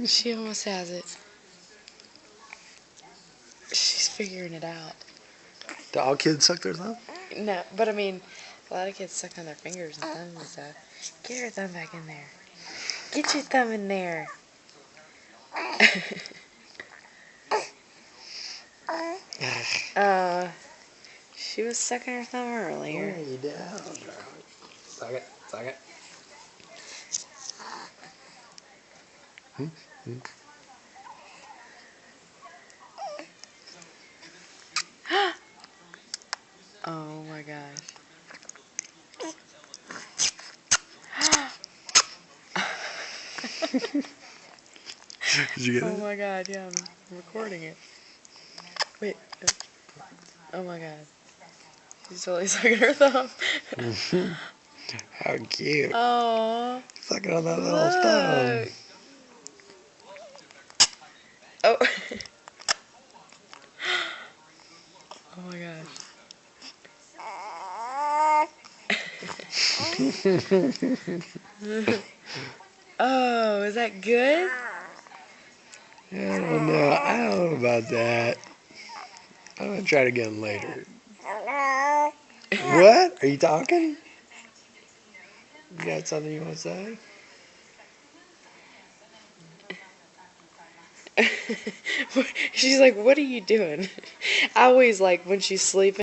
She almost has it. She's figuring it out. Do all kids suck their thumb? No, but I mean, a lot of kids suck on their fingers and thumbs and stuff. Get your thumb back in there. Get your thumb in there. She was sucking her thumb earlier. Lay down. Suck it. Suck it. Oh my gosh. Did you get Oh it? my god, yeah, I'm recording it. Wait. Oh my god. She's totally sucking her thumb. How cute. Oh. Sucking on that little thumb. Oh. Oh my gosh. Oh, is that good? I don't know. I don't know about that. I'm going to try it again later. What? Are you talking? You got something you want to say? She's like, what are you doing? I always like when she's sleeping.